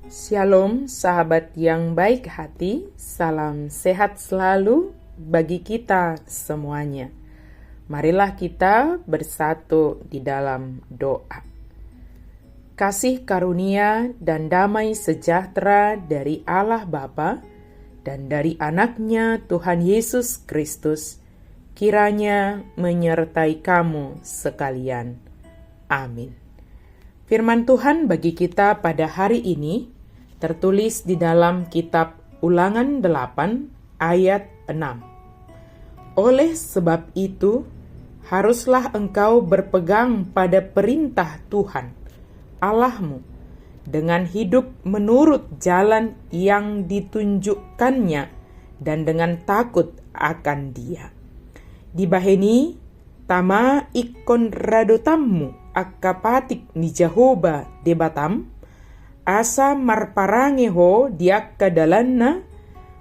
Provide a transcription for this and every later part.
Shalom sahabat yang baik hati, salam sehat selalu bagi kita semuanya. Marilah kita bersatu di dalam doa. Kasih karunia dan damai sejahtera dari Allah Bapa dan dari anaknya Tuhan Yesus Kristus kiranya menyertai kamu sekalian. Amin. Firman Tuhan bagi kita pada hari ini tertulis di dalam kitab Ulangan 8 ayat 6. Oleh sebab itu, haruslah engkau berpegang pada perintah Tuhan, Allahmu, dengan hidup menurut jalan yang ditunjukkannya dan dengan takut akan Dia. Dibaheni tama ikon radotammu akapatik ni Jehoba debatam, asa marparangeho diak kadalanna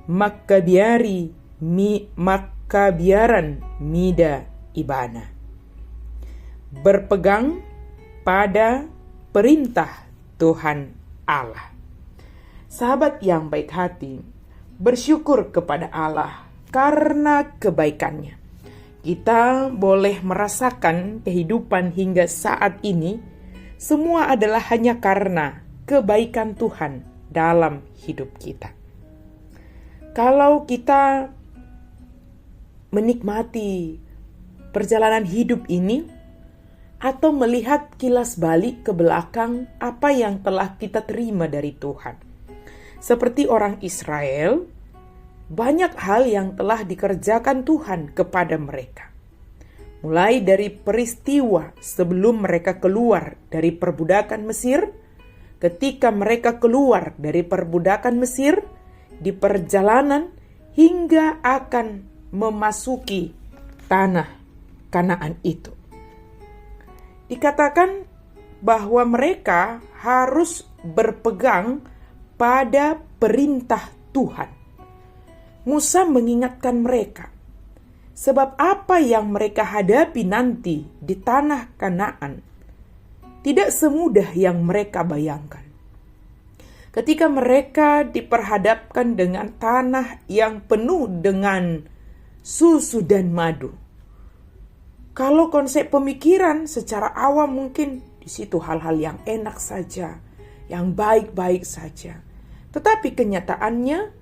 makabiaran mida ibana. Berpegang pada perintah Tuhan Allah. Sahabat yang baik hati, bersyukur kepada Allah karena kebaikannya. Kita boleh merasakan kehidupan hingga saat ini, semua adalah hanya karena kebaikan Tuhan dalam hidup kita. Kalau kita menikmati perjalanan hidup ini atau melihat kilas balik ke belakang apa yang telah kita terima dari Tuhan. Seperti orang Israel, banyak hal yang telah dikerjakan Tuhan kepada mereka. Mulai dari peristiwa sebelum mereka keluar dari perbudakan Mesir, ketika mereka keluar dari perbudakan Mesir, di perjalanan hingga akan memasuki tanah Kanaan itu. Dikatakan bahwa mereka harus berpegang pada perintah Tuhan. Musa mengingatkan mereka, sebab apa yang mereka hadapi nanti di tanah Kanaan tidak semudah yang mereka bayangkan. Ketika mereka diperhadapkan dengan tanah yang penuh dengan susu dan madu. Kalau konsep pemikiran secara awam mungkin di situ hal-hal yang enak saja, yang baik-baik saja. Tetapi kenyataannya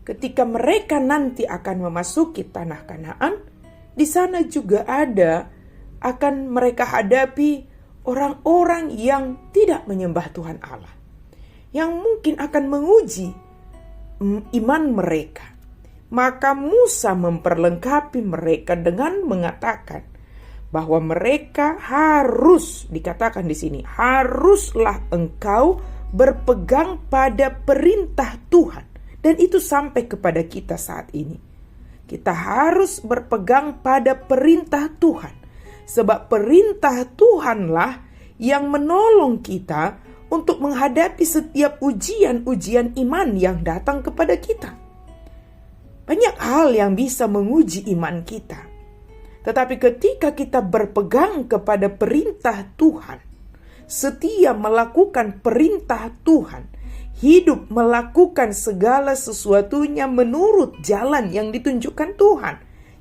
ketika mereka nanti akan memasuki tanah Kanaan, di sana juga akan mereka hadapi orang-orang yang tidak menyembah Tuhan Allah, yang mungkin akan menguji iman mereka. Maka Musa memperlengkapi mereka dengan mengatakan bahwa mereka harus, dikatakan di sini, haruslah engkau berpegang pada perintah Tuhan. Dan itu sampai kepada kita saat ini. Kita harus berpegang pada perintah Tuhan. Sebab perintah Tuhanlah yang menolong kita untuk menghadapi setiap ujian-ujian iman yang datang kepada kita. Banyak hal yang bisa menguji iman kita. Tetapi ketika kita berpegang kepada perintah Tuhan, setia melakukan perintah Tuhan, hidup melakukan segala sesuatunya menurut jalan yang ditunjukkan Tuhan.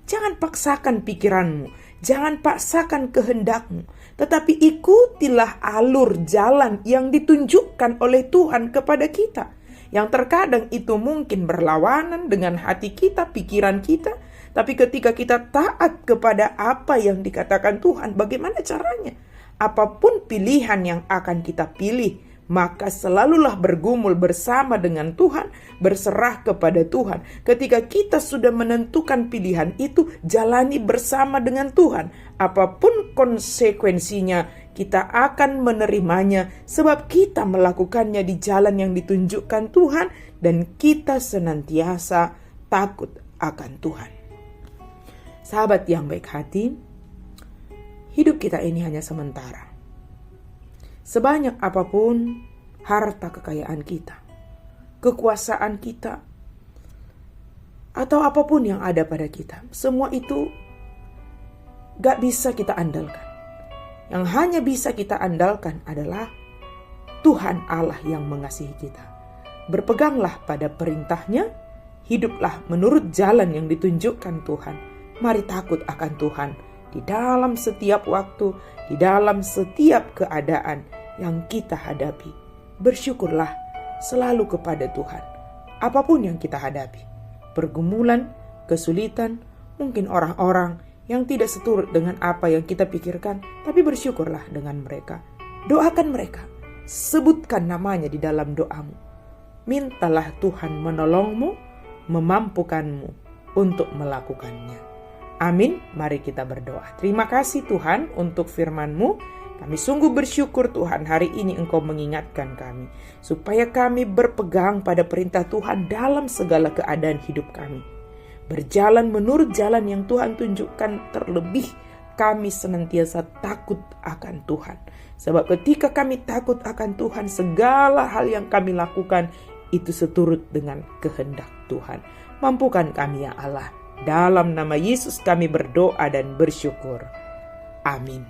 Jangan paksakan pikiranmu, jangan paksakan kehendakmu, tetapi ikutilah alur jalan yang ditunjukkan oleh Tuhan kepada kita. Yang terkadang itu mungkin berlawanan dengan hati kita, pikiran kita, tapi ketika kita taat kepada apa yang dikatakan Tuhan, bagaimana caranya? Apapun pilihan yang akan kita pilih, maka selalulah bergumul bersama dengan Tuhan, berserah kepada Tuhan. Ketika kita sudah menentukan pilihan itu, jalani bersama dengan Tuhan. Apapun konsekuensinya, kita akan menerimanya sebab kita melakukannya di jalan yang ditunjukkan Tuhan dan kita senantiasa takut akan Tuhan. Sahabat yang baik hati, hidup kita ini hanya sementara. Sebanyak apapun harta kekayaan kita, kekuasaan kita, atau apapun yang ada pada kita, semua itu gak bisa kita andalkan. Yang hanya bisa kita andalkan adalah Tuhan Allah yang mengasihi kita. Berpeganglah pada perintah-Nya, hiduplah menurut jalan yang ditunjukkan Tuhan. Mari takut akan Tuhan di dalam setiap waktu, di dalam setiap keadaan yang kita hadapi. Bersyukurlah selalu kepada Tuhan. Apapun yang kita hadapi, pergumulan, kesulitan, mungkin orang-orang yang tidak seturut dengan apa yang kita pikirkan, tapi bersyukurlah dengan mereka. Doakan mereka, sebutkan namanya di dalam doamu. Mintalah Tuhan menolongmu, memampukanmu untuk melakukannya. Amin. Mari kita berdoa. Terima kasih Tuhan untuk firman-Mu. Kami sungguh bersyukur Tuhan, hari ini Engkau mengingatkan kami supaya kami berpegang pada perintah Tuhan dalam segala keadaan hidup kami. Berjalan menurut jalan yang Tuhan tunjukkan, terlebih kami senantiasa takut akan Tuhan. Sebab ketika kami takut akan Tuhan, segala hal yang kami lakukan itu seturut dengan kehendak Tuhan. Mampukan kami ya Allah. Dalam nama Yesus kami berdoa dan bersyukur. Amin.